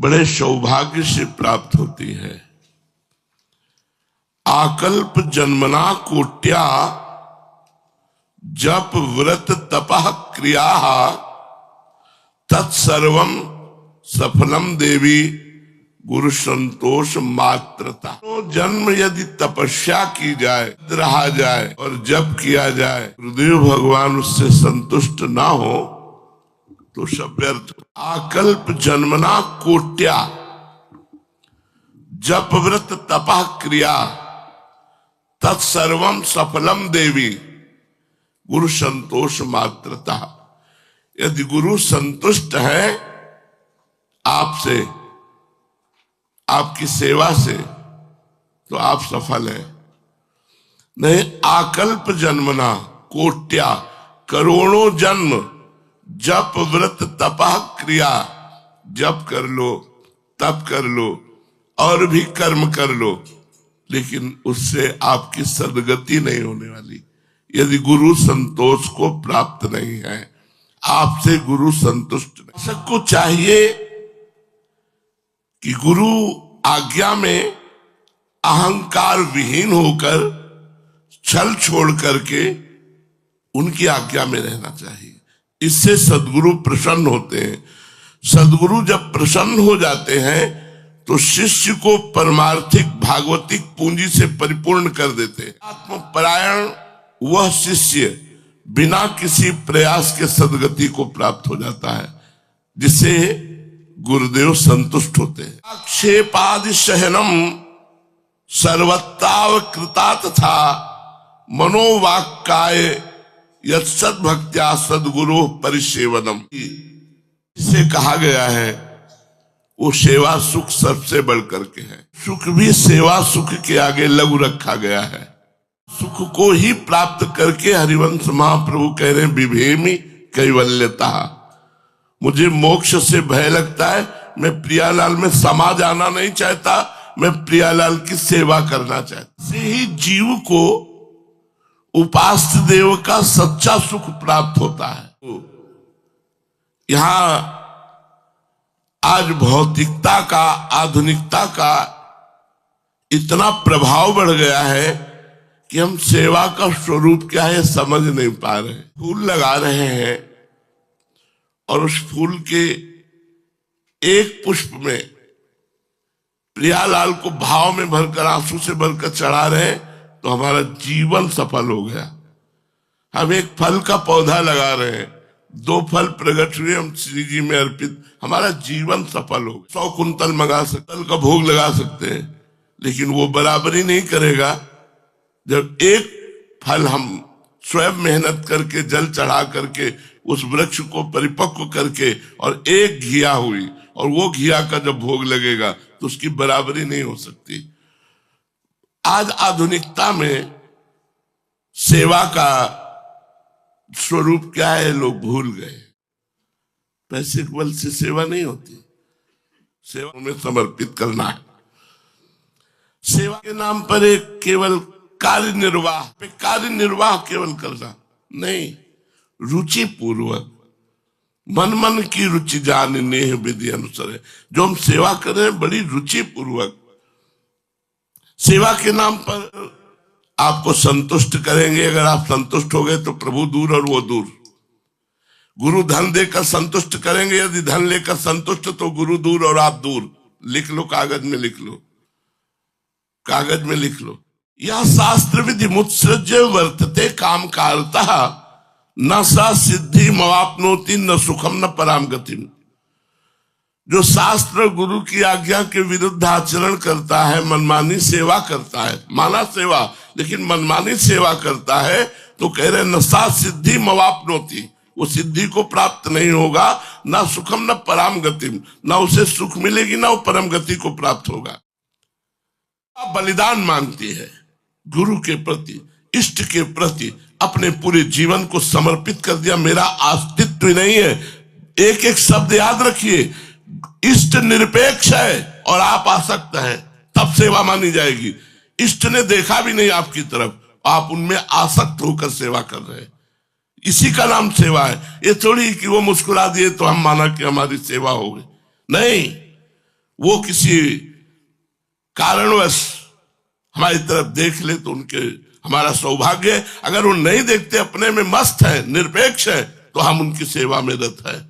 बड़े सौभाग्य से प्राप्त होती है। आकल्प जन्मना कोट्या जप व्रत तपः क्रिया तत्सर्वम सफलम देवी गुरु संतोष मात्रता। तो जन्म यदि तपस्या की जाए, रहा जाए और जप किया जाए, गुरुदेव भगवान उससे संतुष्ट ना हो तो सब व्यर्थ। आकल्प जन्मना कोट्या जप व्रत तपः क्रिया तत्सर्वम सफलम देवी गुरु संतोष मात्रता। यदि गुरु संतुष्ट है आपसे, आपकी सेवा से, तो आप सफल है। नहीं, आकल्प जन्मना कोट्या करोड़ों जन्म जप व्रत तपः क्रिया, जप कर लो, तप कर लो और भी कर्म कर लो, लेकिन उससे आपकी सदगति नहीं होने वाली यदि गुरु संतोष को प्राप्त नहीं है। आपसे गुरु संतुष्ट नहीं। सबको चाहिए कि गुरु आज्ञा में अहंकार विहीन होकर छल छोड़ करके उनकी आज्ञा में रहना चाहिए। इससे सद्गुरु प्रसन्न होते हैं। सद्गुरु जब प्रसन्न हो जाते हैं तो शिष्य को परमार्थिक भागवतिक पूंजी से परिपूर्ण कर देते हैं। आत्मपरायण वह शिष्य बिना किसी प्रयास के सद्गति को प्राप्त हो जाता है, जिससे गुरुदेव संतुष्ट होते हैं। आक्षेपादि सहनम सर्वताव कृता तथा मनोवाक्काय यत्सद भक्त्या सद्गुरु परिसेवनम। इसे कहा गया है वो सेवा सुख सबसे बढ़ करके है। सुख भी सेवा सुख के आगे लघु रखा गया है। सुख को ही प्राप्त करके हरिवंश महाप्रभु कह रहे हैं विभेमी कैवल्यता। मुझे मोक्ष से भय लगता है, मैं प्रियालाल में समा जाना नहीं चाहता, मैं प्रियालाल की सेवा करना चाहता। से ही जीव को उपास्य देव का सच्चा सुख प्राप्त होता है। यहां आज भौतिकता का, आधुनिकता का इतना प्रभाव बढ़ गया है कि हम सेवा का स्वरूप क्या है समझ नहीं पा रहे। फूल लगा रहे हैं और उस फूल के एक पुष्प में प्रियालाल को भाव में भरकर, आंसू से भरकर चढ़ा रहे हैं तो हमारा जीवन सफल हो गया। हम एक फल का पौधा लगा रहे हैं, 2 फल प्रकट हुए, हम श्री जी में अर्पित, हमारा जीवन सफल हो गया। 100 कुंतल मंगा सकते, फल का भोग लगा सकते हैं, लेकिन वो बराबरी नहीं करेगा जब एक फल हम स्वयं मेहनत करके, जल चढ़ा करके, उस वृक्ष को परिपक्व करके और एक घिया हुई, और वो घिया का जब भोग लगेगा तो उसकी बराबरी नहीं हो सकती। आज आधुनिकता में सेवा का स्वरूप क्या है लोग भूल गए। पैसे के बल से सेवा नहीं होती, सेवा में समर्पित करना है। सेवा के नाम पर एक केवल कार्य निर्वाह केवल करना नहीं, रुचि पूर्वक, मन की रुचि जानने विधि अनुसार है। जो हम सेवा कर रहे हैं बड़ी रुचि पूर्वक, सेवा के नाम पर आपको संतुष्ट करेंगे। अगर आप संतुष्ट हो गए तो प्रभु दूर और वो दूर। गुरु धन देकर संतुष्ट करेंगे, यदि धन लेकर संतुष्ट तो गुरु दूर और आप दूर। लिख लो, कागज में लिख लो, कागज में लिख लो। यह शास्त्र विधि मुत्सृज्य वर्तते काम कारता न सा सिद्धि मवाप्नोति न सुखम न पराम गतिम। जो शास्त्र गुरु की आज्ञा के विरुद्ध आचरण करता है, मनमानी सेवा करता है, माना सेवा लेकिन मनमानी सेवा करता है, तो कह रहे न सा सिद्धि मवाप्नोति, वो सिद्धि को प्राप्त नहीं होगा, ना सुखम न पराम गतिम, ना उसे सुख मिलेगी ना वो परम गति को प्राप्त होगा। बलिदान मांगती है गुरु के प्रति, इष्ट के प्रति, अपने पूरे जीवन को समर्पित कर दिया। मेरा अस्तित्व नहीं है। एक एक शब्द याद रखिए, इष्ट निरपेक्ष है और आप आसक्त हैं, तब सेवा मानी जाएगी। इष्ट ने देखा भी नहीं आपकी तरफ, आप उनमें आसक्त होकर सेवा कर रहे हैं, इसी का नाम सेवा है। ये थोड़ी कि वो मुस्कुरा दिए तो हम माना कि हमारी सेवा हो गई। नहीं, वो किसी कारणवश हमारी तरफ देख ले तो उनके हमारा सौभाग्य है। अगर वो नहीं देखते, अपने में मस्त है, निरपेक्ष है, तो हम उनकी सेवा में रत है।